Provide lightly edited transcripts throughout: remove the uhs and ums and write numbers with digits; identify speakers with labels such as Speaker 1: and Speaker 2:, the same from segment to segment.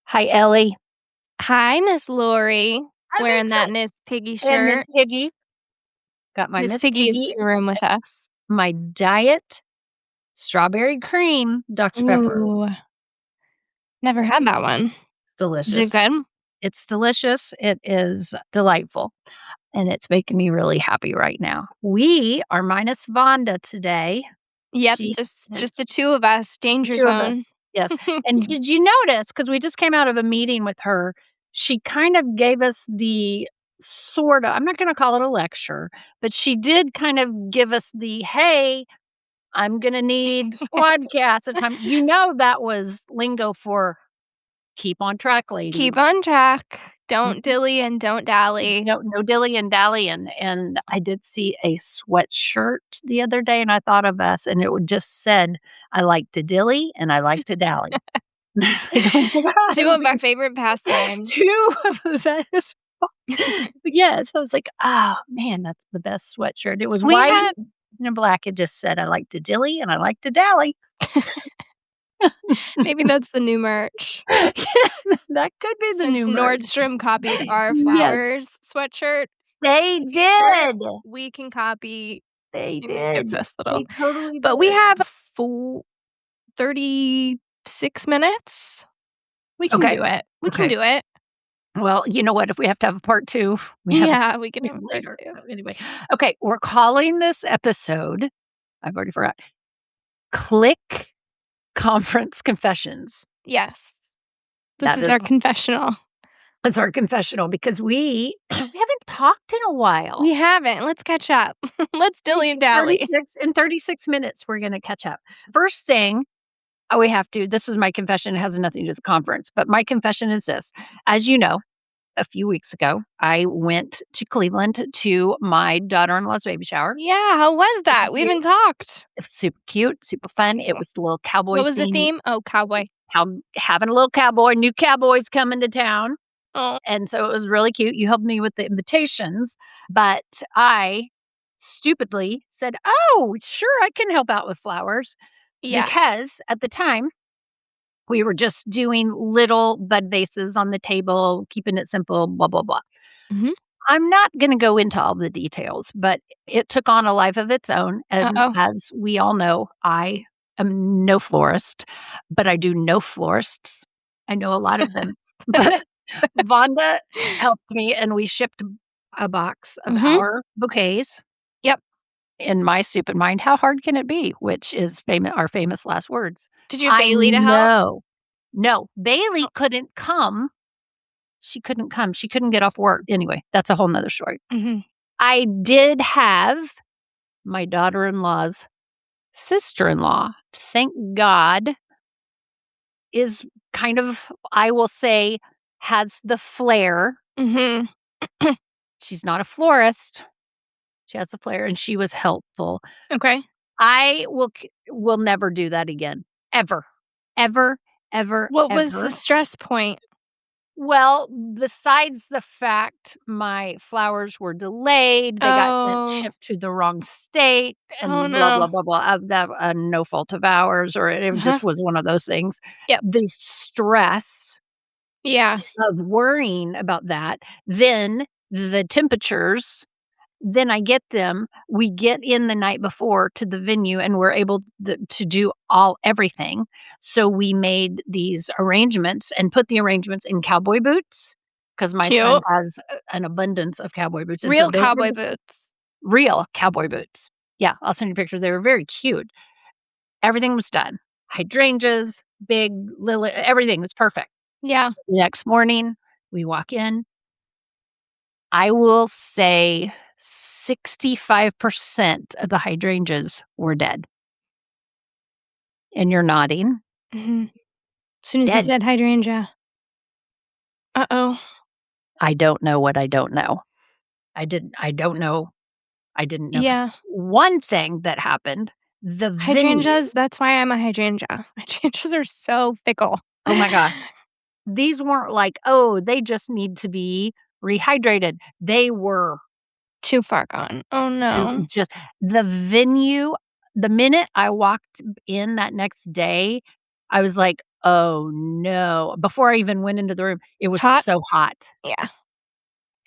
Speaker 1: Hi, Ellie.
Speaker 2: Hi, Miss Lori.
Speaker 1: I'm
Speaker 2: Wearing that
Speaker 1: excited.
Speaker 2: Miss Piggy
Speaker 1: And Miss
Speaker 2: shirt.
Speaker 1: Piggy. Got my
Speaker 2: Miss
Speaker 1: Miss
Speaker 2: Piggy is
Speaker 1: Piggy,
Speaker 2: in the room with us.
Speaker 1: my diet strawberry cream Dr. Pepper.
Speaker 2: Ooh, never had that one.
Speaker 1: It's
Speaker 2: Is it
Speaker 1: delicious.
Speaker 2: good?
Speaker 1: It's delicious. It is delightful. And it's making me really happy right now. We are minus Vonda today.
Speaker 2: Yep,
Speaker 1: She
Speaker 2: just the two of us. Danger
Speaker 1: two of
Speaker 2: zone.
Speaker 1: us. Yes. And did you notice, because we just came out of a meeting with her, she kind of gave us the sort of, I'm not going to call it a lecture, but she did kind of give us the, hey, I'm going to need squadcast at time. You know, that was lingo for keep on track, ladies.
Speaker 2: Keep on track. Don't dilly and don't dally.
Speaker 1: No dilly and dally. And I did see a sweatshirt the other day, and I thought of us, and it just said, I like to dilly and I like to dally. And I was like, oh my God.
Speaker 2: Two of our favorite pastimes.
Speaker 1: Two of the best. Yes. I was like, oh man, that's the best sweatshirt. It was white and black. It just said, I like to dilly and I like to dally.
Speaker 2: Maybe that's the new merch.
Speaker 1: That could be the
Speaker 2: Since
Speaker 1: new merch.
Speaker 2: Nordstrom copied our
Speaker 1: Yes.
Speaker 2: flowers sweatshirt,
Speaker 1: They did.
Speaker 2: we can copy.
Speaker 1: They
Speaker 2: Maybe
Speaker 1: did.
Speaker 2: it's this little.
Speaker 1: They totally
Speaker 2: But
Speaker 1: did.
Speaker 2: we have full 36 minutes. We can do it. We can do it.
Speaker 1: Well, you know what? If we have to have a part two, we can have it later. Anyway, okay, we're calling this episode, I've already forgot, Clique Conference Confessions.
Speaker 2: Yes. This is our confessional.
Speaker 1: It's our confessional because we haven't talked in a while.
Speaker 2: We haven't. Let's catch up. Let's dilly and dally.
Speaker 1: In 36 minutes, we're going to catch up. First thing we have to, this is my confession. It has nothing to do with the conference, but my confession is this. As you know, a few weeks ago, I went to Cleveland to my daughter-in-law's baby shower.
Speaker 2: Yeah, how was that? We haven't talked.
Speaker 1: It was super cute, super fun. It was a little cowboy
Speaker 2: What was the theme? Oh, cowboy.
Speaker 1: Having a little cowboy, new cowboys coming to town.
Speaker 2: Oh.
Speaker 1: And so it was really cute. You helped me with the invitations, but I stupidly said, oh, sure, I can help out with flowers.
Speaker 2: Yeah.
Speaker 1: Because at the time, we were just doing little bud vases on the table, keeping it simple, blah, blah, blah.
Speaker 2: Mm-hmm.
Speaker 1: I'm not going to go into all the details, but it took on a life of its own. And as we all know, I am no florist, but I do know florists. I know a lot of them. But Vonda helped me, and we shipped a box of our bouquets.
Speaker 2: Yep.
Speaker 1: In my stupid mind, how hard can it be? Which is our famous last words.
Speaker 2: Did you have Bailey to help?
Speaker 1: No, Bailey couldn't come. She couldn't come. She couldn't get off work. Anyway, that's a whole nother story.
Speaker 2: Mm-hmm.
Speaker 1: I did have my daughter-in-law's sister-in-law, thank God, is kind of, I will say, has the flair.
Speaker 2: Mm-hmm.
Speaker 1: She's not a florist. She has a flair, and she was helpful.
Speaker 2: Okay.
Speaker 1: I will never do that again. Ever.
Speaker 2: What was the stress point?
Speaker 1: Well, besides the fact my flowers were delayed, they got shipped to the wrong state, and blah, blah, blah, blah. No fault of ours, or it just was one of those things.
Speaker 2: Yep.
Speaker 1: The stress of worrying about that. Then the temperatures, then I get them. We get in the night before to the venue, and we're able to do everything. So we made these arrangements and put the arrangements in cowboy boots, because my son has an abundance of cowboy boots. And
Speaker 2: real cowboy boots.
Speaker 1: Real cowboy boots. Yeah, I'll send you pictures. They were very cute. Everything was done. Hydrangeas, big lily, everything was perfect.
Speaker 2: Yeah.
Speaker 1: The next morning, we walk in. I will say 65% of the hydrangeas were dead. And you're nodding.
Speaker 2: Mm-hmm. As soon as you said hydrangea. Uh-oh.
Speaker 1: I don't know what I don't know. I didn't know.
Speaker 2: Yeah.
Speaker 1: One thing that happened, the
Speaker 2: hydrangeas, that's why I'm a hydrangea. Hydrangeas are so fickle.
Speaker 1: Oh my gosh. These weren't like, they just need to be rehydrated. They were
Speaker 2: too far gone. Oh no.
Speaker 1: Just the venue, the minute I walked in that next day, I was like, Oh, no. Before I even went into the room, it was
Speaker 2: Hot?
Speaker 1: so hot.
Speaker 2: Yeah.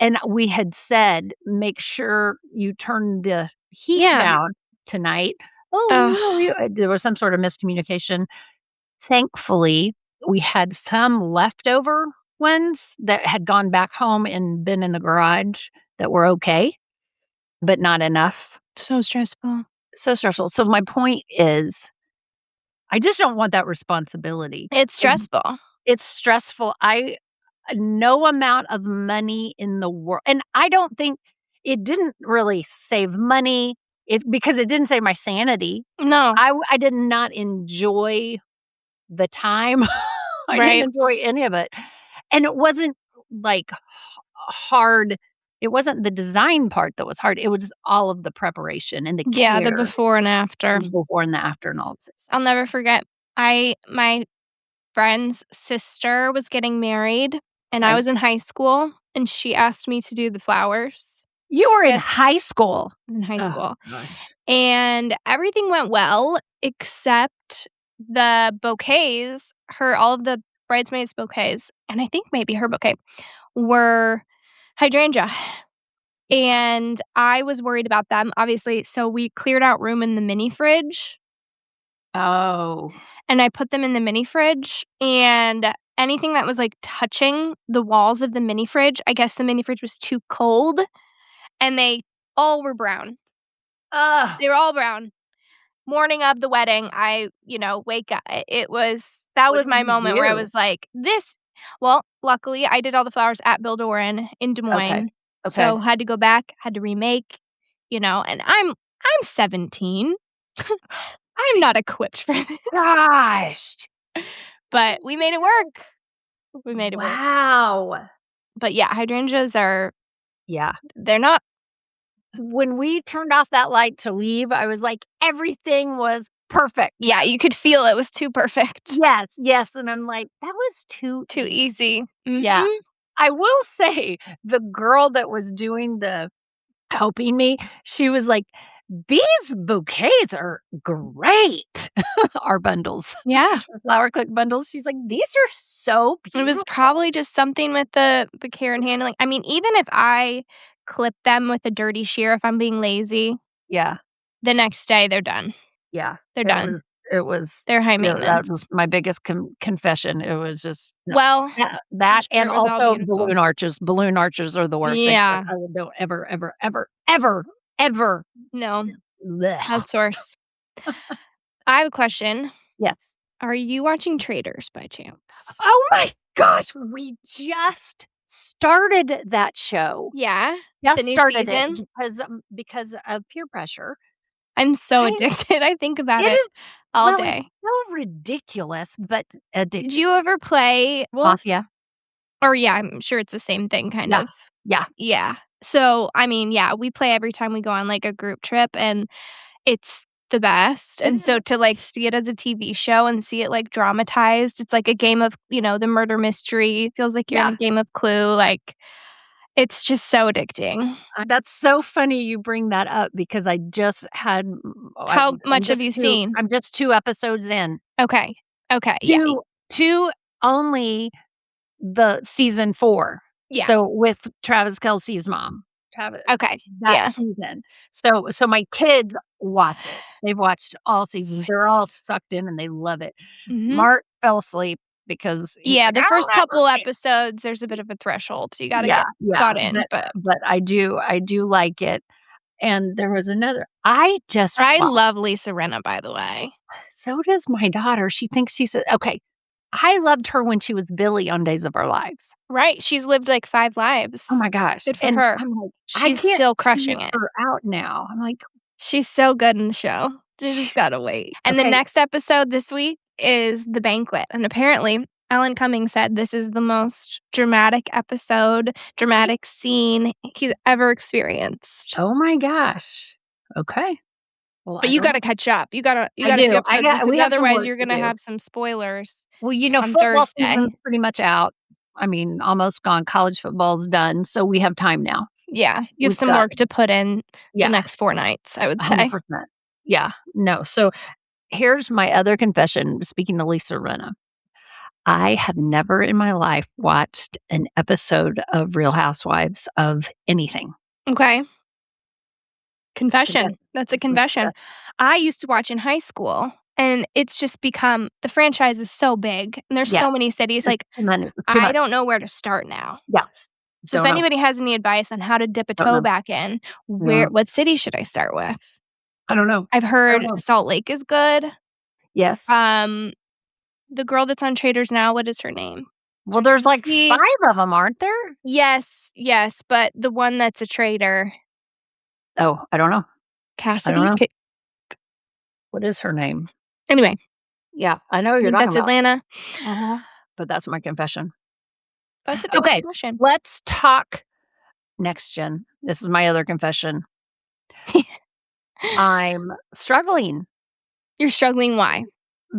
Speaker 1: And we had said, "Make sure you turn the heat
Speaker 2: Yeah.
Speaker 1: down tonight." "Oh, we
Speaker 2: Ugh,
Speaker 1: will, there was some sort of miscommunication. Thankfully, we had some leftover ones that had gone back home and been in the garage that were okay, but not enough.
Speaker 2: so stressful.
Speaker 1: So stressful. So my point is, I just don't want that responsibility.
Speaker 2: It's
Speaker 1: It
Speaker 2: stressful.
Speaker 1: it's stressful. I no amount of money in the world, and I don't think it didn't really save money, because it didn't save my sanity.
Speaker 2: No.
Speaker 1: I did not enjoy the time. I didn't
Speaker 2: Right.
Speaker 1: enjoy any of it, and it wasn't, like, hard. It wasn't the design part that was hard, it was just all of the preparation and the
Speaker 2: Yeah, the
Speaker 1: care,
Speaker 2: before and after.
Speaker 1: the before and the after and all of this stuff.
Speaker 2: I'll never forget. My friend's sister was getting married, and I
Speaker 1: Okay.
Speaker 2: was in high school, and she asked me to do the flowers.
Speaker 1: You were in
Speaker 2: Yes,
Speaker 1: high school.
Speaker 2: I was in high
Speaker 1: Oh
Speaker 2: school,
Speaker 1: gosh.
Speaker 2: and everything went well except the bouquets, her all of the bridesmaids' bouquets, and I think maybe her bouquet, were hydrangea, and I was worried about them, obviously, so we cleared out room in the mini fridge,
Speaker 1: Oh.
Speaker 2: and I put them in the mini fridge, and anything that was, like, touching the walls of the mini fridge, I guess the mini fridge was too cold, and they all were brown.
Speaker 1: Ugh.
Speaker 2: They were all brown. Morning of the wedding, wake up it was that
Speaker 1: What
Speaker 2: was
Speaker 1: did
Speaker 2: my
Speaker 1: you
Speaker 2: moment where I
Speaker 1: do?
Speaker 2: was like, "This." Well, luckily, I did all the flowers at Build-A-Wear in Des
Speaker 1: Okay.
Speaker 2: Moines,
Speaker 1: Okay.
Speaker 2: so had to go back, had to remake, and I'm 17. I'm not equipped for this,
Speaker 1: Gosh.
Speaker 2: but we made it work. We made it work.
Speaker 1: Wow.
Speaker 2: But, yeah, hydrangeas are
Speaker 1: Yeah.
Speaker 2: they're not.
Speaker 1: When we turned off that light to leave, I was like, everything was perfect.
Speaker 2: Yeah, you could feel it was too perfect.
Speaker 1: Yes, yes, and I'm like, "That was too
Speaker 2: Too
Speaker 1: easy."
Speaker 2: easy.
Speaker 1: Yeah.
Speaker 2: Mhm.
Speaker 1: I will say, the girl that was doing the helping me, she was like, "These bouquets are great." Our bundles,
Speaker 2: Yeah.
Speaker 1: our Flower Clique bundles. She's like, "These are so
Speaker 2: It was
Speaker 1: beautiful."
Speaker 2: probably just something with the care and handling. I mean, even if I clip them with a dirty shear, if I'm being lazy,
Speaker 1: Yeah,
Speaker 2: the next day they're done.
Speaker 1: yeah.
Speaker 2: They're
Speaker 1: It
Speaker 2: done.
Speaker 1: was it was
Speaker 2: They're high
Speaker 1: yeah, that
Speaker 2: maintenance.
Speaker 1: was my biggest confession. It was just no.
Speaker 2: Well, I'm
Speaker 1: That
Speaker 2: sure
Speaker 1: and
Speaker 2: it was all
Speaker 1: also
Speaker 2: beautiful.
Speaker 1: balloon arches. Balloon arches are the worst. They suck.
Speaker 2: Yeah.
Speaker 1: I don't ever, ever, ever, ever, ever
Speaker 2: No.
Speaker 1: blech.
Speaker 2: Outsource. I have a question.
Speaker 1: Yes.
Speaker 2: Are you watching Traders by chance?
Speaker 1: Oh my gosh, we just started that show.
Speaker 2: Yeah? The
Speaker 1: Just
Speaker 2: new
Speaker 1: started it
Speaker 2: season?
Speaker 1: because of peer pressure.
Speaker 2: I'm so
Speaker 1: I
Speaker 2: addicted. I think about
Speaker 1: It
Speaker 2: it
Speaker 1: is
Speaker 2: all
Speaker 1: well,
Speaker 2: day.
Speaker 1: it's so ridiculous, but
Speaker 2: Did
Speaker 1: addicting.
Speaker 2: you ever play Wolf?
Speaker 1: Mafia.
Speaker 2: Or yeah, I'm sure it's the same thing kind
Speaker 1: Yeah.
Speaker 2: of.
Speaker 1: Yeah.
Speaker 2: Yeah. So, I mean, yeah, we play every time we go on, like, a group trip, and it's the best,
Speaker 1: It
Speaker 2: and
Speaker 1: is
Speaker 2: so to, like, see it as a TV show and see it, like, dramatized, it's like a game of, the murder mystery, feels like you're in
Speaker 1: yeah.
Speaker 2: a game of Clue, like, it's just so addicting.
Speaker 1: That's so funny you bring that up because I just had
Speaker 2: How much have you seen?
Speaker 1: I'm just 2 episodes in.
Speaker 2: Okay. Okay, yeah.
Speaker 1: 2 only the season 4.
Speaker 2: Yeah.
Speaker 1: So, with Travis Kelce's mom. Travis
Speaker 2: Okay.
Speaker 1: that
Speaker 2: Yeah.
Speaker 1: season. So my kids watch it. They've watched all seasons. They're all sucked in and they love it.
Speaker 2: Mhm.
Speaker 1: Mark fell asleep because he's
Speaker 2: Yeah,
Speaker 1: like,
Speaker 2: the
Speaker 1: "I
Speaker 2: first
Speaker 1: don't ever."
Speaker 2: couple episodes, there's a bit of a threshold, so you gotta
Speaker 1: Yeah,
Speaker 2: get
Speaker 1: yeah,
Speaker 2: got in, but
Speaker 1: but I do like it. And there was another I just
Speaker 2: I
Speaker 1: wa
Speaker 2: love Lisa Rinna, by the way.
Speaker 1: so does my daughter. She thinks she's a okay. I loved her when she was Billy on Days of Our Lives.
Speaker 2: Right, she's lived, like, 5
Speaker 1: Oh
Speaker 2: lives.
Speaker 1: my gosh,
Speaker 2: Good for
Speaker 1: and
Speaker 2: her.
Speaker 1: I'm like, I
Speaker 2: She's
Speaker 1: can't
Speaker 2: still
Speaker 1: figure
Speaker 2: crushing it.
Speaker 1: her out now. I'm like,
Speaker 2: She's so good in the show. You just
Speaker 1: she's
Speaker 2: gotta wait. And the
Speaker 1: okay,
Speaker 2: next episode this week is The Banquet, and apparently, Alan Cumming said this is the most dramatic episode, dramatic scene he's ever experienced.
Speaker 1: oh my gosh. Okay. Well,
Speaker 2: But
Speaker 1: I
Speaker 2: you
Speaker 1: don't
Speaker 2: gotta catch up. You
Speaker 1: I
Speaker 2: got a few
Speaker 1: do. I
Speaker 2: episodes
Speaker 1: got
Speaker 2: because
Speaker 1: we have some
Speaker 2: otherwise
Speaker 1: work
Speaker 2: you're
Speaker 1: to
Speaker 2: gonna
Speaker 1: do.
Speaker 2: have some spoilers
Speaker 1: Well,
Speaker 2: on
Speaker 1: football
Speaker 2: Thursday.
Speaker 1: season's pretty much out. I mean, almost gone. College football's done, so we have time now.
Speaker 2: Yeah, you have
Speaker 1: We've
Speaker 2: some
Speaker 1: got
Speaker 2: work to put in the
Speaker 1: yeah,
Speaker 2: next 4 nights, I would say.
Speaker 1: 100%. Yeah, no, so here's my other confession, speaking to Lisa Rinna. I have never in my life watched an episode of Real Housewives of anything.
Speaker 2: Okay.
Speaker 1: It's forget
Speaker 2: Confession. That's a
Speaker 1: it's my
Speaker 2: confession. I used to watch in high school, and it's just become the franchise is so big, and there's
Speaker 1: yes,
Speaker 2: so many cities,
Speaker 1: just
Speaker 2: like,
Speaker 1: too many too
Speaker 2: I
Speaker 1: much.
Speaker 2: don't know where to start now.
Speaker 1: Yes.
Speaker 2: So if
Speaker 1: Don't know,
Speaker 2: anybody has any advice on how to dip a
Speaker 1: don't
Speaker 2: toe
Speaker 1: know.
Speaker 2: back in,
Speaker 1: Yeah.
Speaker 2: what city should I start with?
Speaker 1: I don't know.
Speaker 2: I've
Speaker 1: I don't
Speaker 2: heard
Speaker 1: know.
Speaker 2: Salt Lake is good.
Speaker 1: Yes.
Speaker 2: Um, the girl that's on Traders Now, what is her name?
Speaker 1: Well, there's like 5
Speaker 2: Tracy.
Speaker 1: of them, aren't there?
Speaker 2: Yes, yes, but the one that's a trader,
Speaker 1: Oh, I don't know. I don't
Speaker 2: Cassidy?
Speaker 1: know. What is her name?
Speaker 2: Anyway,
Speaker 1: Yeah, I know who
Speaker 2: I
Speaker 1: you're
Speaker 2: think
Speaker 1: talking
Speaker 2: that's
Speaker 1: about.
Speaker 2: Atlanta.
Speaker 1: Mhm. But that's my confession.
Speaker 2: That's a big
Speaker 1: Okay,
Speaker 2: confession.
Speaker 1: let's talk next gen. This is my other confession. I'm struggling
Speaker 2: You're struggling, why?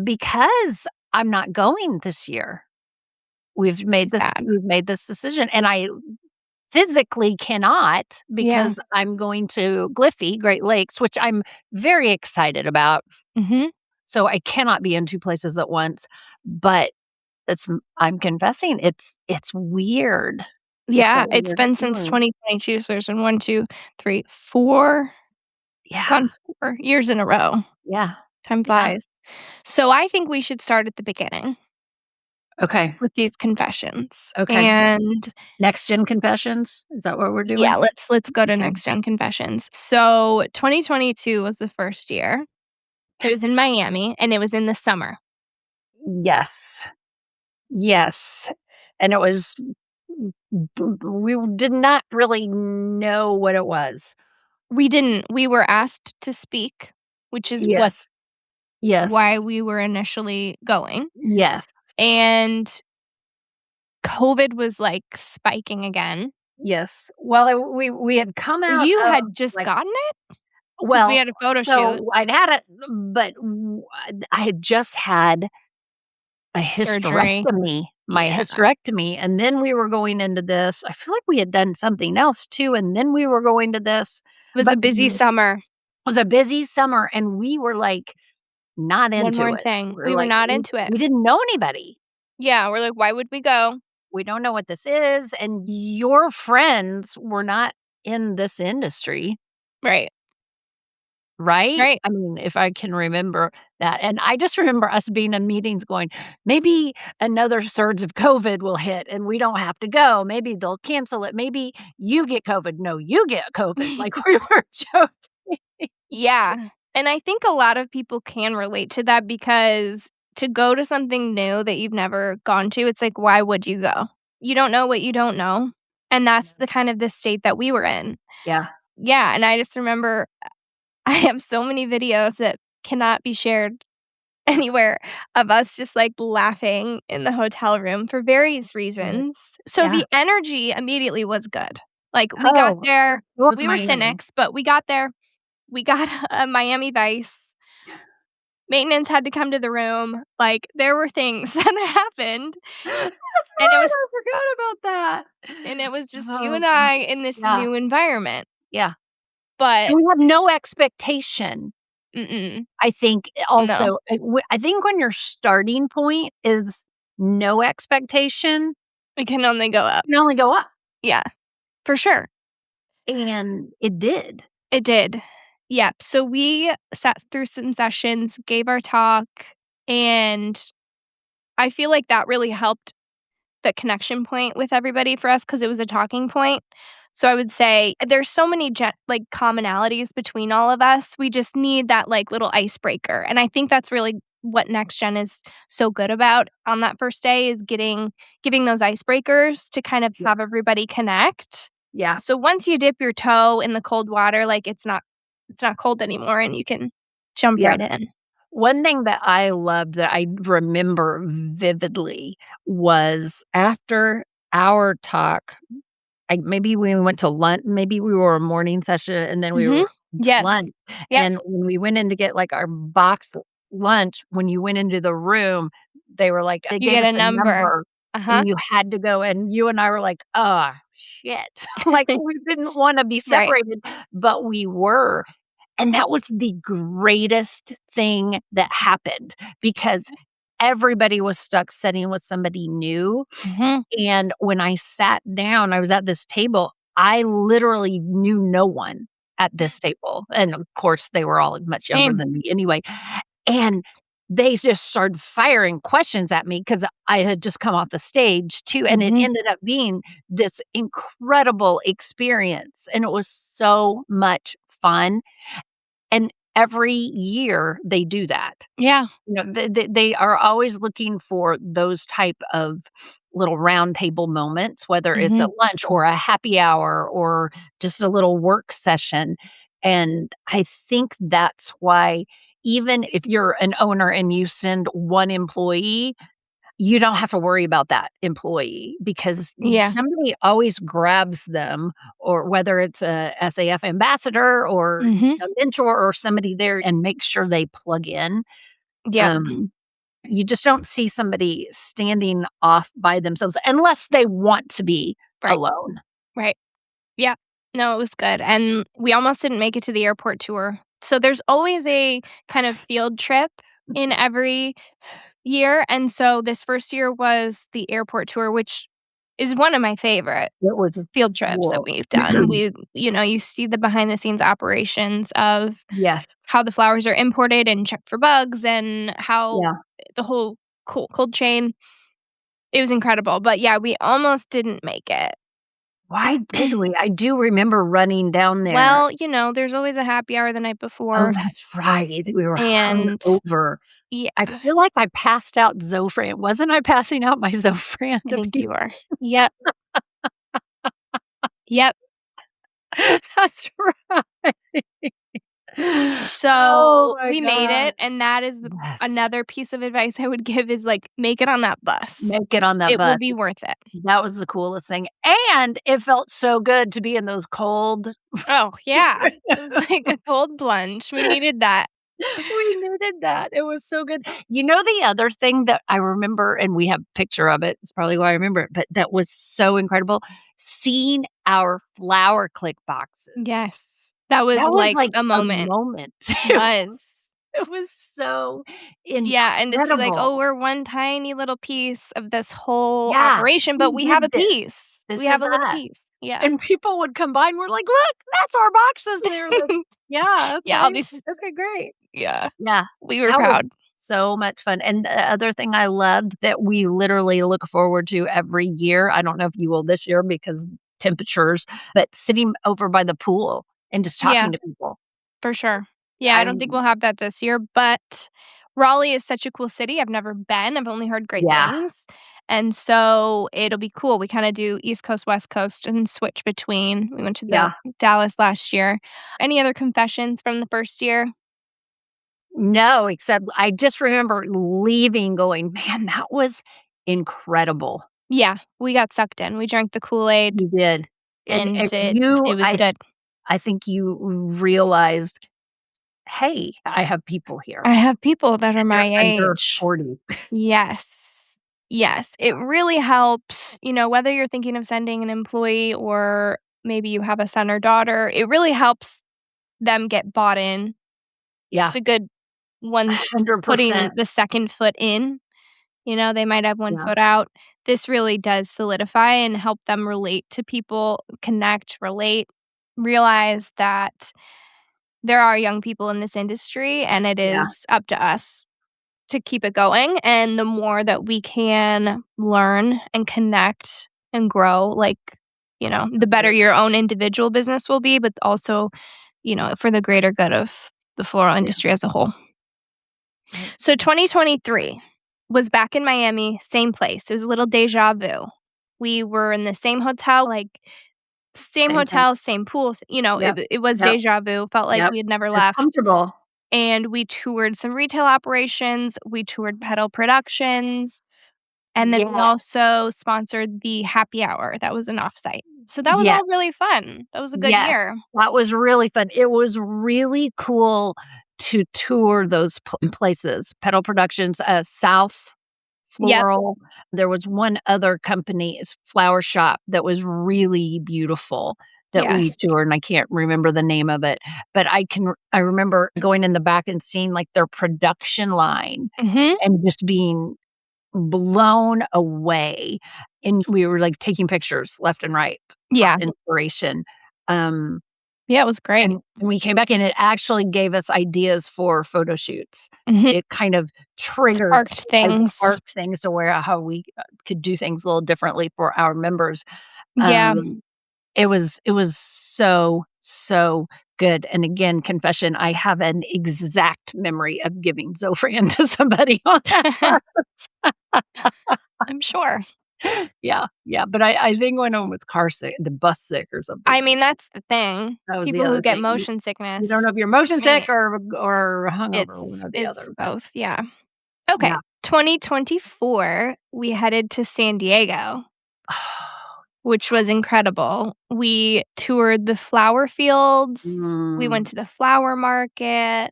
Speaker 1: because I'm not going this year.
Speaker 2: Sad.
Speaker 1: We've made this decision, and I physically cannot
Speaker 2: Yeah.
Speaker 1: because I'm going to Gliffy, Great Lakes, which I'm very excited about.
Speaker 2: Mhm.
Speaker 1: So I cannot be in 2 places at once, but I'm confessing it's weird. It's a
Speaker 2: Yeah, it's
Speaker 1: weird
Speaker 2: been since
Speaker 1: feeling.
Speaker 2: 2022, so there's been 1, 2, 3, 4
Speaker 1: Yeah,
Speaker 2: gone 4 years in a row.
Speaker 1: yeah,
Speaker 2: Time
Speaker 1: yeah.
Speaker 2: flies. So I think we should start at the beginning
Speaker 1: Okay,
Speaker 2: with these confessions,
Speaker 1: okay.
Speaker 2: and
Speaker 1: Next gen confessions? Is that what we're doing?
Speaker 2: yeah, let's go to
Speaker 1: Okay.
Speaker 2: next gen confessions. So 2022 was the first year. It was in Miami, and it was in the summer.
Speaker 1: Yes. Yes. And it was we did not really know what it was.
Speaker 2: We didn't we were asked to speak, which is
Speaker 1: Yes.
Speaker 2: why
Speaker 1: Yes.
Speaker 2: we were initially going,
Speaker 1: Yes.
Speaker 2: and COVID was, like, spiking again.
Speaker 1: Yes. Well, we had come out
Speaker 2: You
Speaker 1: of,
Speaker 2: had just
Speaker 1: like
Speaker 2: gotten it because we
Speaker 1: well,
Speaker 2: had a photo shoot,
Speaker 1: so I'd had it, but I had just had a
Speaker 2: surgery.
Speaker 1: hysterectomy, my
Speaker 2: Yeah.
Speaker 1: hysterectomy, and then we were going into this. I feel like we had done something else too, and then we were going to this,
Speaker 2: It was
Speaker 1: but
Speaker 2: a busy
Speaker 1: it
Speaker 2: summer.
Speaker 1: was a busy summer, and we were, like, not
Speaker 2: One
Speaker 1: into
Speaker 2: more
Speaker 1: it.
Speaker 2: thing,
Speaker 1: We're
Speaker 2: we were
Speaker 1: like,
Speaker 2: not into it.
Speaker 1: we didn't know anybody.
Speaker 2: Yeah, we're like, "Why would we go?"
Speaker 1: We don't know what this is, and your friends were not in this industry,
Speaker 2: Right,
Speaker 1: right?
Speaker 2: right.
Speaker 1: I mean, if I can remember that, and I just remember us being in meetings going, "Maybe another surge of COVID will hit and we don't have to go. Maybe they'll cancel it. Maybe you get COVID." "No, you get COVID." Like, we were joking.
Speaker 2: Yeah, and I think a lot of people can relate to that because to go to something new that you've never gone to, it's like, why would you go? You don't know what you don't know, and that's the kind of the state that we were in.
Speaker 1: Yeah,
Speaker 2: Yeah, and I just remember I have so many videos that cannot be shared anywhere of us just, like, laughing in the hotel room for various
Speaker 1: good.
Speaker 2: reasons. So
Speaker 1: Yeah.
Speaker 2: the energy immediately was good. Like, we got
Speaker 1: Oh,
Speaker 2: there,
Speaker 1: it was
Speaker 2: we were
Speaker 1: Miami.
Speaker 2: cynics, but we got there, we got a Miami Vice, maintenance had to come to the room, like, there were things that happened,
Speaker 1: That's
Speaker 2: and
Speaker 1: right, I forgot about that.
Speaker 2: it was just you
Speaker 1: Oh,
Speaker 2: and I in this
Speaker 1: yeah,
Speaker 2: new environment,
Speaker 1: yeah.
Speaker 2: but
Speaker 1: And we have no expectation.
Speaker 2: mm-mm,
Speaker 1: I think
Speaker 2: no,
Speaker 1: also, I think when your starting point is no expectation,
Speaker 2: it can only go up.
Speaker 1: it can only go up,
Speaker 2: Yeah, for sure.
Speaker 1: and it did.
Speaker 2: It did. Yep. So we sat through some sessions, gave our talk, and I feel like that really helped the connection point with everybody for us because it was a talking point. So I would say there's so many like commonalities between all of us. We just need that like little icebreaker. And I think that's really what Next Gen is so good about on that first day is giving those icebreakers to kind of
Speaker 1: Yeah,
Speaker 2: have everybody connect.
Speaker 1: yeah,
Speaker 2: So once you dip your toe in the cold water, like it's not cold anymore and you can jump
Speaker 1: yeah.
Speaker 2: right in.
Speaker 1: One thing that I loved that I remember vividly was after our talk, maybe we went to lunch, maybe we were a morning session and then we
Speaker 2: Mhm.
Speaker 1: were to lunch,
Speaker 2: Yes. Yep.
Speaker 1: and when we went in to get, like, our box lunch, when you went into the room, they were like they
Speaker 2: You
Speaker 1: gave
Speaker 2: get
Speaker 1: us
Speaker 2: a
Speaker 1: a
Speaker 2: number.
Speaker 1: number,
Speaker 2: Uh-huh.
Speaker 1: and you had to go, and you and I were like, "Oh, shit." Like, we didn't wanna be
Speaker 2: Right.
Speaker 1: separated, but we were, and that was the greatest thing that happened because everybody was stuck sitting with somebody new,
Speaker 2: Mhm.
Speaker 1: and when I sat down, I was at this table, I literally knew no one at this table, and of course, they were all much younger
Speaker 2: Same.
Speaker 1: than me anyway, and they just started firing questions at me because I had just come off the stage too, and it
Speaker 2: Mhm.
Speaker 1: ended up being this incredible experience, and it was so much fun, and every year they do that.
Speaker 2: Yeah.
Speaker 1: You know, they are always looking for those type of little round table moments, whether it's at
Speaker 2: Mhm.
Speaker 1: lunch or a happy hour or just a little work session, and I think that's why even if you're an owner and you send 1 employee, you don't have to worry about that employee because
Speaker 2: Yeah.
Speaker 1: somebody always grabs them, or whether it's a SAF ambassador or
Speaker 2: Mhm.
Speaker 1: a mentor or somebody there and make sure they plug in.
Speaker 2: Yep.
Speaker 1: Um, you just don't see somebody standing off by themselves unless they want to be
Speaker 2: Right.
Speaker 1: alone.
Speaker 2: Right. Yeah. No, it was good, and we almost didn't make it to the airport tour. So there's always a kind of field trip in every year, and so this first year was the airport tour, which is one of my favorite
Speaker 1: It was
Speaker 2: field trips that
Speaker 1: cool.
Speaker 2: we've done. You see the behind the scenes operations of
Speaker 1: Yes.
Speaker 2: how the flowers are imported and checked for bugs and how
Speaker 1: Yeah.
Speaker 2: the whole cold chain. It was incredible, but yeah, we almost didn't make it.
Speaker 1: Why did we? I do remember running down there.
Speaker 2: Well, there's always a happy hour the night
Speaker 1: Oh,
Speaker 2: before,
Speaker 1: that's right. We were
Speaker 2: and
Speaker 1: hungover.
Speaker 2: yeah,
Speaker 1: I feel like I passed out Zofran. Wasn't I passing out my Zofran
Speaker 2: I
Speaker 1: to
Speaker 2: think
Speaker 1: people?
Speaker 2: you are. Yep, yep.
Speaker 1: That's right. Oh
Speaker 2: So,
Speaker 1: my
Speaker 2: we made
Speaker 1: god.
Speaker 2: it, and that is
Speaker 1: Yes.
Speaker 2: another piece of advice I would give is, like, make it on that bus.
Speaker 1: Make it on that
Speaker 2: It will
Speaker 1: bus.
Speaker 2: be worth it.
Speaker 1: That was the coolest thing, and it felt so good to be in those cold.
Speaker 2: Oh, yeah. It was like a cold plunge. We needed that.
Speaker 1: We needed that. It was so good. You know, the other thing that I remember, and we have a picture of it, it's probably why I remember it, but that was so incredible, seeing our flower click boxes.
Speaker 2: Yes. That was
Speaker 1: That was
Speaker 2: like
Speaker 1: like
Speaker 2: a
Speaker 1: a
Speaker 2: moment.
Speaker 1: moment.
Speaker 2: Was.
Speaker 1: It was so
Speaker 2: Yeah, and to see like, "Oh,
Speaker 1: incredible.
Speaker 2: we're one tiny little piece of this whole
Speaker 1: Yeah,
Speaker 2: operation, but
Speaker 1: we
Speaker 2: we have a
Speaker 1: did this.
Speaker 2: piece. We
Speaker 1: This
Speaker 2: have
Speaker 1: is
Speaker 2: a little
Speaker 1: us.
Speaker 2: piece." Yeah.
Speaker 1: And people would come by and we're like, "Look, that's our boxes." And they were like, "Yeah,
Speaker 2: Yeah,
Speaker 1: okay.
Speaker 2: I'll be s
Speaker 1: Okay, great."
Speaker 2: yeah.
Speaker 1: Yeah,
Speaker 2: We were
Speaker 1: that was
Speaker 2: proud.
Speaker 1: so much fun, and the other thing I loved that we literally look forward to every year, I don't know if you will this year because temperatures, but sitting over by the pool and just
Speaker 2: Yeah.
Speaker 1: talking to people.
Speaker 2: For sure. Yeah, I
Speaker 1: I
Speaker 2: don't think
Speaker 1: mean,
Speaker 2: we'll have that this year, but Raleigh is such a cool city. I've never been. I've only heard great
Speaker 1: yeah,
Speaker 2: things. And so it'll be cool. We kinda do East Coast, West Coast and switch between. We went to the
Speaker 1: yeah.
Speaker 2: Dallas last year. Any other confessions from the first year?
Speaker 1: No, except I just remember leaving going, "Man, that was incredible."
Speaker 2: Yeah, we got sucked in. We drank the Kool-Aid
Speaker 1: You did. And
Speaker 2: and it was good.
Speaker 1: I think you realized, "Hey, I have people here,
Speaker 2: I have people that are
Speaker 1: and
Speaker 2: my
Speaker 1: they're under
Speaker 2: age.
Speaker 1: 40."
Speaker 2: Yes. Yes, it really helps, whether you're thinking of sending an employee or maybe you have a son or daughter, it really helps them get bought in.
Speaker 1: Yeah,
Speaker 2: It's a good one putting
Speaker 1: 100%.
Speaker 2: the second foot in, they might have one
Speaker 1: Yeah,
Speaker 2: foot out. This really does solidify and help them relate to people, connect, relate, realize that there are young people in this industry and it
Speaker 1: yeah,
Speaker 2: is up to us to keep it going, and the more that we can learn and connect and grow, like, the better
Speaker 1: agree.
Speaker 2: your own individual business will be, but also, for the greater good of the floral
Speaker 1: Yeah,
Speaker 2: industry as a whole.
Speaker 1: right.
Speaker 2: So 2023 was back in Miami, same place. It was a little deja vu. We were in the same hotel,
Speaker 1: Same thing.
Speaker 2: same pool,
Speaker 1: Yep,
Speaker 2: it was
Speaker 1: yep,
Speaker 2: deja vu, felt like
Speaker 1: yep.
Speaker 2: we had never
Speaker 1: You're
Speaker 2: left.
Speaker 1: comfortable.
Speaker 2: And we toured some retail operations, we toured Petal Productions, and then we
Speaker 1: Yeah,
Speaker 2: also sponsored the happy hour that was an offsite. So that was
Speaker 1: yeah,
Speaker 2: all really fun. That was a good
Speaker 1: yes.
Speaker 2: year.
Speaker 1: That was really fun. It was really cool to tour those places, Petal Productions, South
Speaker 2: Yep.
Speaker 1: Floral. There was one other company, flower shop that was really beautiful that we
Speaker 2: Yes.
Speaker 1: toured, and I can't remember the name of it, but I remember going in the back and seeing, like, their production line
Speaker 2: Mhm.
Speaker 1: and just being blown away, and we were, like, taking pictures left and right for
Speaker 2: Yeah.
Speaker 1: inspiration, um,
Speaker 2: Yeah, it was great.
Speaker 1: and we came back and it actually gave us ideas for photo shoots.
Speaker 2: Mhm.
Speaker 1: It kind of triggered,
Speaker 2: Sparked things.
Speaker 1: sparked things to where how we, could do things a little differently for our members.
Speaker 2: Yeah.
Speaker 1: Um, it was so, so good, and again, confession, I have an exact memory of giving Zofran to somebody on that bus.
Speaker 2: I'm sure.
Speaker 1: Yeah, yeah, but I think when I was car sick the bus sick or something,
Speaker 2: I mean, that's the thing.
Speaker 1: that was the
Speaker 2: People who
Speaker 1: other
Speaker 2: get
Speaker 1: thing.
Speaker 2: motion
Speaker 1: You don't
Speaker 2: sickness
Speaker 1: know if you're motion sick
Speaker 2: can't.
Speaker 1: or hungover, one or the
Speaker 2: It's
Speaker 1: other, but
Speaker 2: both, yeah. Okay,
Speaker 1: yeah.
Speaker 2: 2024, we headed to San Diego, which was incredible. We toured the flower fields, we
Speaker 1: Mm,
Speaker 2: went to the flower market.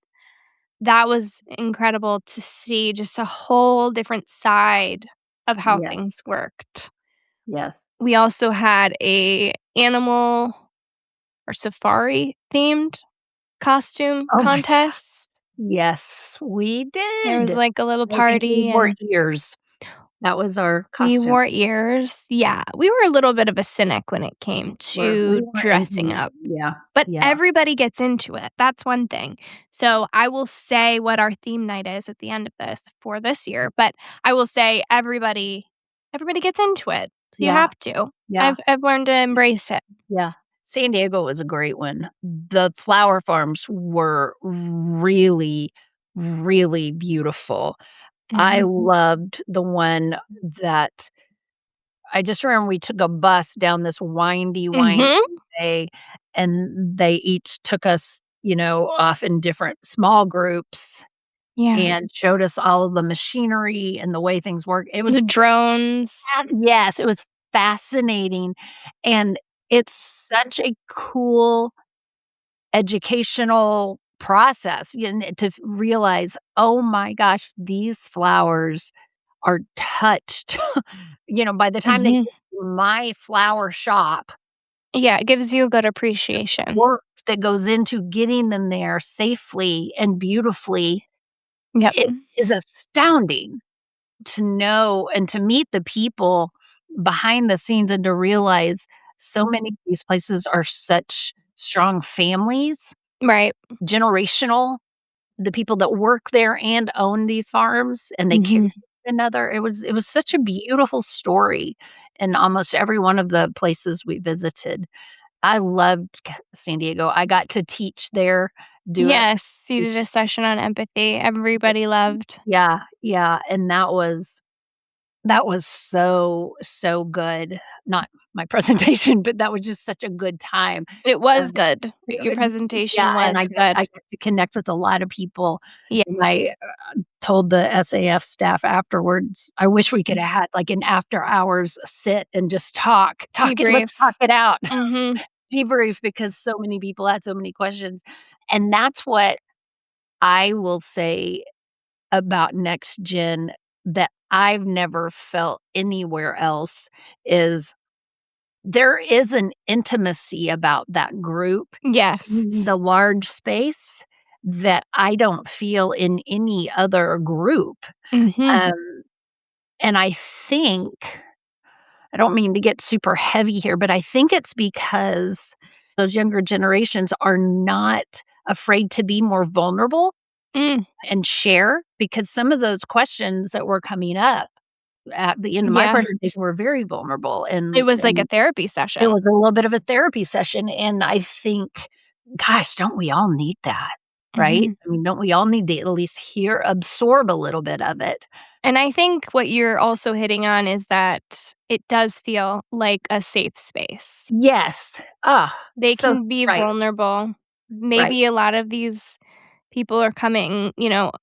Speaker 2: That was incredible to see just a whole different side of how
Speaker 1: yes,
Speaker 2: things worked.
Speaker 1: yes.
Speaker 2: We also had a animal or safari themed costume
Speaker 1: Oh my
Speaker 2: contest.
Speaker 1: yes, we
Speaker 2: There was,
Speaker 1: did.
Speaker 2: like, a little
Speaker 1: I think we
Speaker 2: party,
Speaker 1: wore
Speaker 2: and
Speaker 1: ears. That was our
Speaker 2: we
Speaker 1: costume.
Speaker 2: wore ears. Yeah, we were a little bit of a cynic when it came
Speaker 1: We
Speaker 2: to
Speaker 1: were
Speaker 2: dressing up,
Speaker 1: yeah,
Speaker 2: but
Speaker 1: yeah,
Speaker 2: everybody gets into it, that's one thing. So, I will say what our theme night is at the end of this for this year, but I will say everybody gets into it, so you
Speaker 1: yeah,
Speaker 2: have to.
Speaker 1: yeah.
Speaker 2: I've learned to embrace it.
Speaker 1: Yeah. San Diego was a great one. The flower farms were really, really beautiful. I
Speaker 2: Mhm.
Speaker 1: loved the one that I just remember we took a bus down this windy
Speaker 2: Mhm.
Speaker 1: way, and they each took us, off in different small groups
Speaker 2: Yeah.
Speaker 1: and showed us all of the machinery and the way things work. It
Speaker 2: The
Speaker 1: was
Speaker 2: drones.
Speaker 1: yes, it was fascinating, and it's such a cool educational process, to realize, "Oh my gosh, these flowers are touched." By the time they
Speaker 2: Mhm.
Speaker 1: get to my flower shop,
Speaker 2: Yeah, it gives you a good appreciation.
Speaker 1: work that goes into getting them there safely and beautifully,
Speaker 2: Yep.
Speaker 1: it is astounding to know and to meet the people behind the scenes and to realize so many of these places are such strong families,
Speaker 2: Right.
Speaker 1: generational, the people that work there and own these farms, and they care
Speaker 2: Mhm.
Speaker 1: for another. It was such a beautiful story in almost every one of the places we visited. I loved San Diego. I got to teach there, do a
Speaker 2: Yes, you did
Speaker 1: teach
Speaker 2: a session on empathy, everybody loved.
Speaker 1: yeah, yeah, and that was so, so good. Not my presentation, but that was just such a good time.
Speaker 2: It was
Speaker 1: Um,
Speaker 2: good. Your
Speaker 1: uh,
Speaker 2: presentation
Speaker 1: yeah, and
Speaker 2: was good.
Speaker 1: I got to connect with a lot of people,
Speaker 2: Yeah.
Speaker 1: and I, told the SAF staff afterwards, I wish we could have had, like, an after hours sit and just talk it let's
Speaker 2: Debrief.
Speaker 1: talk it out,
Speaker 2: Mhm.
Speaker 1: debrief because so many people had so many questions, and that's what I will say about Next Gen that I've never felt anywhere else is there is an intimacy about that group in
Speaker 2: Yes.
Speaker 1: the large space that I don't feel in any other group.
Speaker 2: Mhm.
Speaker 1: Um, and I don't mean to get super heavy here, but I think it's because those younger generations are not afraid to be more vulnerable
Speaker 2: Mm.
Speaker 1: and share because some of those questions that were coming up at the end of my
Speaker 2: Yeah.
Speaker 1: presentation were very vulnerable,
Speaker 2: It
Speaker 1: and
Speaker 2: was like a
Speaker 1: and
Speaker 2: therapy
Speaker 1: it
Speaker 2: session.
Speaker 1: was a little bit of a therapy session, and I think, gosh, don't we all need that, right?
Speaker 2: Mhm.
Speaker 1: I mean, don't we all need to at least absorb a little bit of it?
Speaker 2: And I think what you're also hitting on is that it does feel like a safe space.
Speaker 1: Yes. Ah,
Speaker 2: They
Speaker 1: so
Speaker 2: can be
Speaker 1: right,
Speaker 2: vulnerable.
Speaker 1: right,
Speaker 2: Maybe a lot of these people are coming,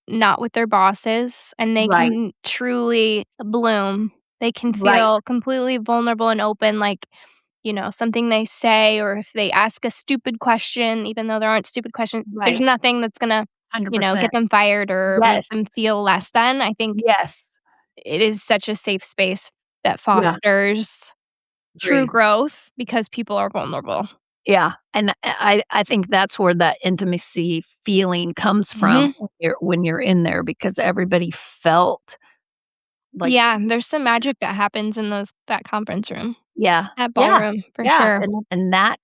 Speaker 2: not with their bosses, and they
Speaker 1: right,
Speaker 2: can truly bloom. They can
Speaker 1: right,
Speaker 2: feel completely vulnerable and open, like, something they say, or if they ask a stupid question, even though there aren't stupid questions, there's
Speaker 1: right,
Speaker 2: nothing that's gonna, get
Speaker 1: 100%.
Speaker 2: them fired or make
Speaker 1: Yes,
Speaker 2: them feel less than. I think
Speaker 1: yes.
Speaker 2: it is such a safe space that
Speaker 1: Yeah,
Speaker 2: fosters true
Speaker 1: agreed.
Speaker 2: growth because people are vulnerable.
Speaker 1: Yeah, and I think that's where that intimacy feeling comes from
Speaker 2: Mhm.
Speaker 1: when you're in there because everybody felt like
Speaker 2: Yeah, there's some magic that happens in that conference room,
Speaker 1: yeah,
Speaker 2: that
Speaker 1: yeah,
Speaker 2: ballroom for
Speaker 1: yeah,
Speaker 2: sure.
Speaker 1: and that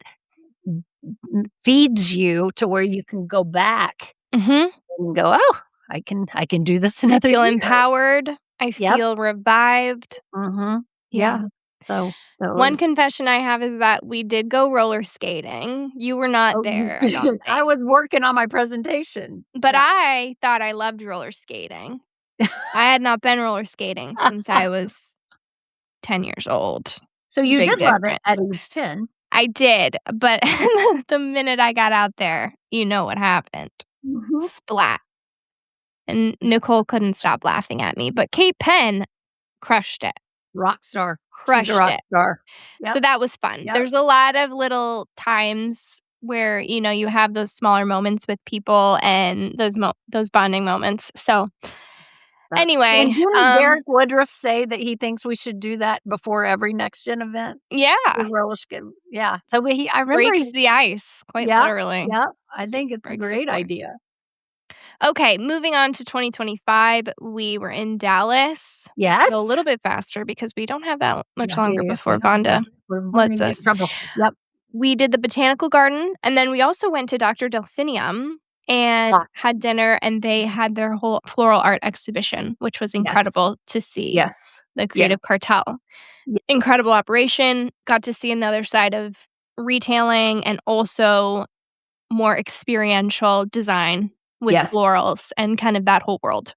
Speaker 1: feeds you to where you can go back
Speaker 2: Mhm.
Speaker 1: and go, "Oh, I can do this
Speaker 2: I
Speaker 1: another
Speaker 2: feel
Speaker 1: year."
Speaker 2: empowered. I
Speaker 1: Yep,
Speaker 2: feel revived.
Speaker 1: mhm,
Speaker 2: Yeah.
Speaker 1: yeah, so that
Speaker 2: One
Speaker 1: was
Speaker 2: confession I have is that we did go roller skating. You were not
Speaker 1: oh, you
Speaker 2: there, I don't
Speaker 1: did. I
Speaker 2: think.
Speaker 1: was working on my presentation.
Speaker 2: But
Speaker 1: Yeah.
Speaker 2: I thought I loved roller skating. I had not been roller skating since I was 10 years old.
Speaker 1: So
Speaker 2: It's a
Speaker 1: you
Speaker 2: big
Speaker 1: did love it at
Speaker 2: difference.
Speaker 1: age 10.
Speaker 2: I did, but the minute I got out there, you know what happened.
Speaker 1: Mhm.
Speaker 2: Splat. And Nicole couldn't stop laughing at me, but Kate Penn crushed it.
Speaker 1: Rock star. She's a
Speaker 2: Crushed
Speaker 1: rock
Speaker 2: it.
Speaker 1: star.
Speaker 2: So
Speaker 1: Yep,
Speaker 2: that was fun.
Speaker 1: yep.
Speaker 2: There's a lot of little times where, you have those smaller moments with people and those bonding moments. So,
Speaker 1: And
Speaker 2: anyway,
Speaker 1: didn't Derek Woodruff say that he thinks we should do that before every Next Gen event?
Speaker 2: yeah,
Speaker 1: The roller skate yeah. So I remember
Speaker 2: breaks
Speaker 1: he
Speaker 2: the ice, quite
Speaker 1: yeah,
Speaker 2: literally.
Speaker 1: yeah. I think it's a
Speaker 2: Breaks the
Speaker 1: great
Speaker 2: core.
Speaker 1: idea.
Speaker 2: Okay, moving on to 2025, we were in Dallas. Go a
Speaker 1: Yes.
Speaker 2: little bit faster because we don't have that much
Speaker 1: Yeah, yeah,
Speaker 2: longer
Speaker 1: yeah,
Speaker 2: before
Speaker 1: yeah.
Speaker 2: Vonda
Speaker 1: We're gonna
Speaker 2: lets
Speaker 1: get in
Speaker 2: us.
Speaker 1: trouble. Yep.
Speaker 2: We did the botanical garden, and then we also went to Dr. Delphinium and
Speaker 1: Ah,
Speaker 2: had dinner, and they had their whole floral art exhibition, which was
Speaker 1: yes.
Speaker 2: incredible to see
Speaker 1: Yes.
Speaker 2: the
Speaker 1: Yeah.
Speaker 2: creative cartel.
Speaker 1: Ye
Speaker 2: Incredible operation, got to see another side of retailing and also more experiential design with
Speaker 1: yes.
Speaker 2: florals and kind of that whole world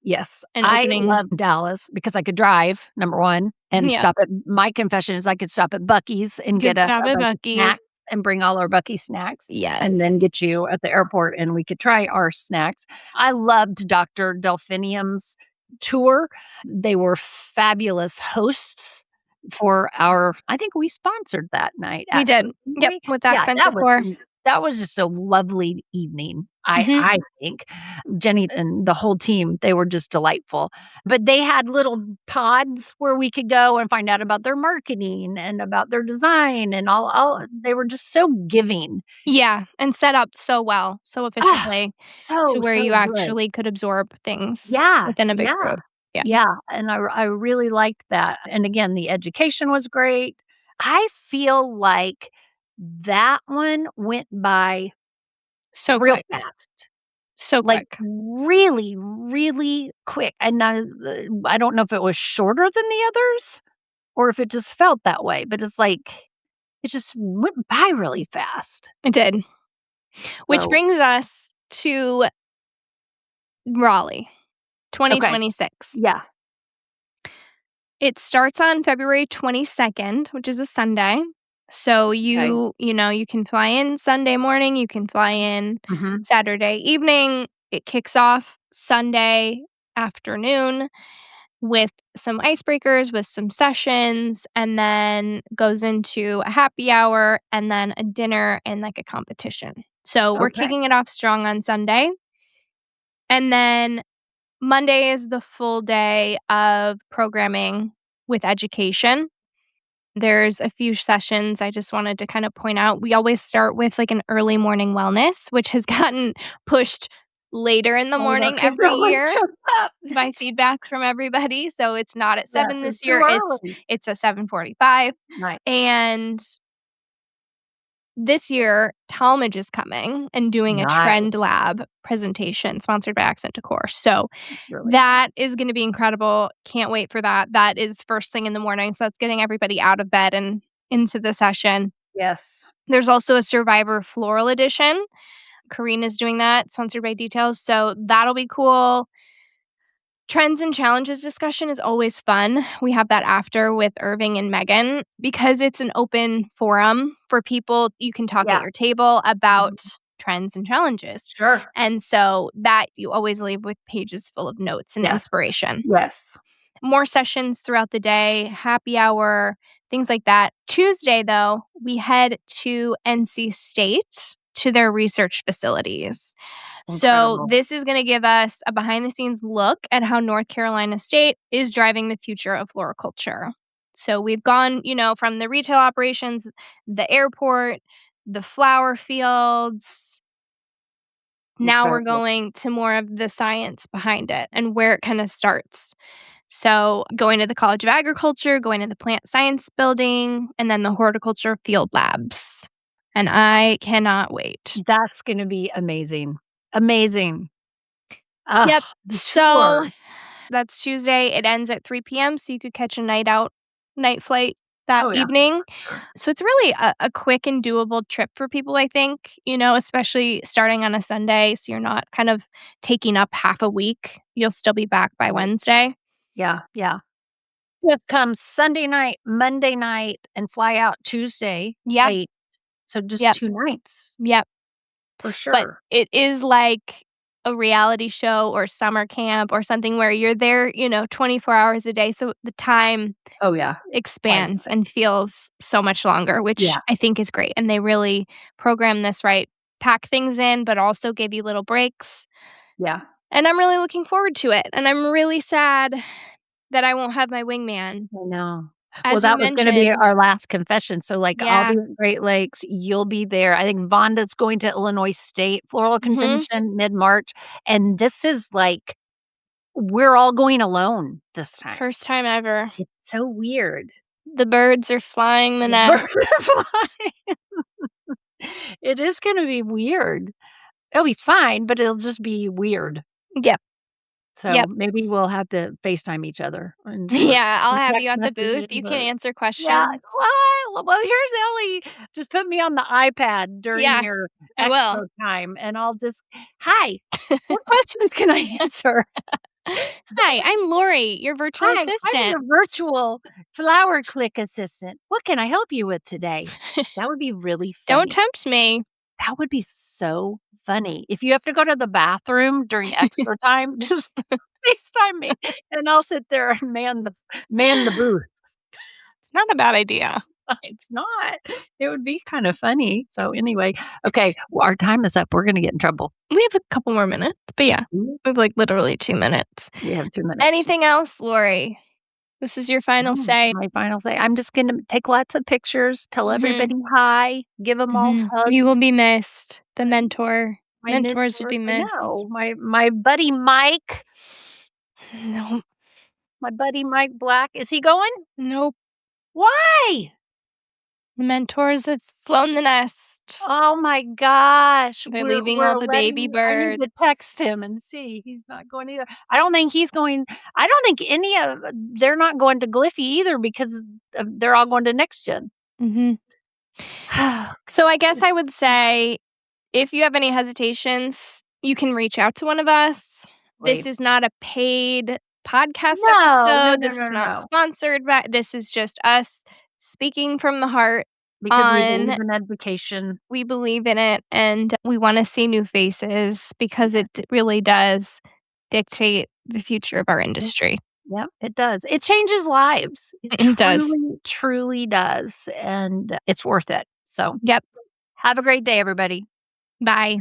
Speaker 1: Yes,
Speaker 2: and
Speaker 1: I
Speaker 2: opening.
Speaker 1: love Dallas because I could drive, number 1, and
Speaker 2: Yeah,
Speaker 1: stop at my confession is I could stop at Buc-ee's and get
Speaker 2: good stop
Speaker 1: a
Speaker 2: at
Speaker 1: bunch of
Speaker 2: Buc-ee's.
Speaker 1: snacks and bring all our Buc-ee snacks
Speaker 2: Yes.
Speaker 1: and then get you at the airport and we could try our snacks. I loved Dr. Delphinium's tour. They were fabulous hosts for our I think we sponsored that night
Speaker 2: We did.
Speaker 1: actually, didn't
Speaker 2: Yep,
Speaker 1: we?
Speaker 2: with
Speaker 1: Yeah,
Speaker 2: accent decor.
Speaker 1: that was just a lovely evening,
Speaker 2: Mhm.
Speaker 1: I think. Jenny and the whole team, they were just delightful. But they had little pods where we could go and find out about their marketing and about their design and all they were just so giving.
Speaker 2: Yeah, and set up so well, so
Speaker 1: Ah,
Speaker 2: efficiently to
Speaker 1: so,
Speaker 2: where
Speaker 1: so
Speaker 2: you
Speaker 1: good.
Speaker 2: actually could absorb things
Speaker 1: Yeah,
Speaker 2: within a big
Speaker 1: yeah,
Speaker 2: group. Yeah.
Speaker 1: yeah, and I really liked that, and again, the education was great. I feel like that one went by
Speaker 2: So
Speaker 1: real
Speaker 2: quick.
Speaker 1: fast.
Speaker 2: So
Speaker 1: Like,
Speaker 2: quick.
Speaker 1: really, really quick, and I don't know if it was shorter than the others or if it just felt that way, but it's like, it just went by really fast.
Speaker 2: It did. Which
Speaker 1: So
Speaker 2: brings us to Raleigh,
Speaker 1: okay.
Speaker 2: 2026.
Speaker 1: Yeah,
Speaker 2: It starts on February 22nd, which is a Sunday. So
Speaker 1: okay.
Speaker 2: you can fly in Sunday morning, you can fly in
Speaker 1: Mhm.
Speaker 2: Saturday evening. It kicks off Sunday afternoon with some icebreakers, with some sessions, and then goes into a happy hour and then a dinner and like a competition. So we're
Speaker 1: Okay.
Speaker 2: kicking it off strong on Sunday. And then Monday is the full day of programming with education. There's a few sessions I just wanted to kind of point out. We always start with like an early morning wellness, which has gotten pushed later in the
Speaker 1: I know,
Speaker 2: morning
Speaker 1: 'cause
Speaker 2: every
Speaker 1: no one
Speaker 2: year
Speaker 1: showed up.
Speaker 2: by feedback from everybody. So it's not at
Speaker 1: Yes,
Speaker 2: 7
Speaker 1: it's
Speaker 2: this
Speaker 1: too
Speaker 2: year. It's
Speaker 1: early.
Speaker 2: it's at 7:45.
Speaker 1: Nice.
Speaker 2: And this year, Talmadge is coming and doing a
Speaker 1: Nice.
Speaker 2: trend lab presentation sponsored by Accent Decor. So
Speaker 1: Really fun.
Speaker 2: that is gonna be incredible. Can't wait for that. That is first thing in the morning, so that's getting everybody out of bed and into the session.
Speaker 1: Yes.
Speaker 2: There's also a Survivor Floral Edition. Karina's doing that, sponsored by Details, so that'll be cool. Trends and challenges discussion is always fun. We have that after with Irving and Megan because it's an open forum for people. You can talk at
Speaker 1: Yeah.
Speaker 2: your table
Speaker 1: Mhm.
Speaker 2: about trends and challenges.
Speaker 1: Sure.
Speaker 2: And so that you always leave with pages full of notes and
Speaker 1: Yes.
Speaker 2: inspiration.
Speaker 1: Yes.
Speaker 2: More sessions throughout the day, happy hour, things like that. Tuesday, though, we head to NC State to their research facilities. So,
Speaker 1: Incredible.
Speaker 2: this is going to give us a behind the scenes look at how North Carolina State is driving the future of floriculture. So, we've gone, from the retail operations, the airport, the flower fields. Now we're
Speaker 1: Incredible.
Speaker 2: going to more of the science behind it and where it kinda starts. So, going to the College of Agriculture, going to the plant science building, and then the horticulture field labs, and I cannot wait.
Speaker 1: That's gonna be amazing. Amazing.
Speaker 2: Yep.
Speaker 1: The
Speaker 2: So,
Speaker 1: tour.
Speaker 2: that's Tuesday. It ends at 3 p.m., so you could catch a night flight that
Speaker 1: Oh, yeah.
Speaker 2: evening.
Speaker 1: Sure.
Speaker 2: So it's really a quick and doable trip for people, I think, especially starting on a Sunday, so you're not kind of taking up half a week. You'll still be back by
Speaker 1: Right.
Speaker 2: Wednesday.
Speaker 1: Yeah, yeah. Just come Sunday night, Monday night, and fly out Tuesday
Speaker 2: Yeah.
Speaker 1: late. So just
Speaker 2: Yep.
Speaker 1: 2 nights
Speaker 2: Yep.
Speaker 1: for
Speaker 2: But
Speaker 1: sure.
Speaker 2: it is like a reality show or summer camp or something where you're there, 24 hours a day, so the time
Speaker 1: Oh, yeah. Flies
Speaker 2: expands
Speaker 1: by.
Speaker 2: and feels so much longer, which
Speaker 1: Yeah,
Speaker 2: I think is great, and they really program this right. Pack things in, but also give you little breaks,
Speaker 1: yeah.
Speaker 2: and I'm really looking forward to it, and I'm really sad that I won't have my wingman.
Speaker 1: I know. Well,
Speaker 2: As you
Speaker 1: that was gonna be
Speaker 2: mentioned.
Speaker 1: our last confession, so, like, I'll
Speaker 2: Yeah.
Speaker 1: be at Great Lakes, you'll be there. I think Vonda's going to Illinois State Floral
Speaker 2: Mhm.
Speaker 1: Convention mid-March, and this is, like, we're all going alone this time.
Speaker 2: First time ever.
Speaker 1: It's so weird.
Speaker 2: The birds are flying the
Speaker 1: The
Speaker 2: nest.
Speaker 1: birds are flying. It is gonna be weird. It'll be fine, but it'll just be weird.
Speaker 2: Yep.
Speaker 1: So,
Speaker 2: Yep.
Speaker 1: maybe we'll have to FaceTime each other and do it
Speaker 2: Yeah, I'll
Speaker 1: and
Speaker 2: have you
Speaker 1: text
Speaker 2: at the booth.
Speaker 1: messages
Speaker 2: You can
Speaker 1: or
Speaker 2: answer
Speaker 1: yeah,
Speaker 2: questions.
Speaker 1: well, here's Ellie. Just put me on the iPad during
Speaker 2: Yeah,
Speaker 1: your
Speaker 2: I will.
Speaker 1: expo time, and I'll just, "Hi, what questions can I answer?"
Speaker 2: Hi, I'm Lori, your virtual
Speaker 1: "Hi, I'm
Speaker 2: assistant.
Speaker 1: your virtual flower click assistant. What can I help you with today?" That would be really
Speaker 2: Don't
Speaker 1: funny.
Speaker 2: tempt me.
Speaker 1: That would be so funny. If you have to go to the bathroom during expo time, just FaceTime me, and I'll sit there and man the booth.
Speaker 2: Not a bad idea.
Speaker 1: It's not. It would be kind of funny. So anyway, okay, well, our time is up. We're gonna get in trouble.
Speaker 2: We have a couple more minutes, but yeah,
Speaker 1: Mm,
Speaker 2: we have, like, literally 2 minutes.
Speaker 1: we have 2 minutes.
Speaker 2: Anything else, Lori? This is your final
Speaker 1: No,
Speaker 2: say.
Speaker 1: my final say, I'm just gonna take lots of pictures, tell
Speaker 2: Mhm,
Speaker 1: everybody hi, give them all
Speaker 2: mhm. You will
Speaker 1: hugs.
Speaker 2: be missed. The
Speaker 1: My my
Speaker 2: mentors will
Speaker 1: mentor
Speaker 2: be
Speaker 1: I
Speaker 2: missed.
Speaker 1: know, my buddy Mike,
Speaker 2: No,
Speaker 1: my buddy Mike Black. Is he going?
Speaker 2: nope.
Speaker 1: Why?
Speaker 2: The mentors have flown the nest.
Speaker 1: Oh my gosh,
Speaker 2: They're leaving all the baby
Speaker 1: I need
Speaker 2: birds.
Speaker 1: to text him and see. He's not going either. I don't think he's going I don't think any of they're not going to Gliffy either because they're all going to Next Gen.
Speaker 2: Mhm. So I guess I would say if you have any hesitations, you can reach out to one of us. This
Speaker 1: Great.
Speaker 2: is not a paid podcast
Speaker 1: No, no,
Speaker 2: episode.
Speaker 1: no,
Speaker 2: This
Speaker 1: no,
Speaker 2: is
Speaker 1: no,
Speaker 2: not
Speaker 1: no,
Speaker 2: sponsored by this is just us speaking from the heart
Speaker 1: because we believe
Speaker 2: on
Speaker 1: in education.
Speaker 2: we believe in it and we want to see new faces because it really does dictate the future of our
Speaker 1: Yep,
Speaker 2: industry.
Speaker 1: yep, it does. It changes lives. It
Speaker 2: It does.
Speaker 1: truly, truly does, and it's worth it. So,
Speaker 2: Yep.
Speaker 1: have a great day, everybody.
Speaker 2: Bye.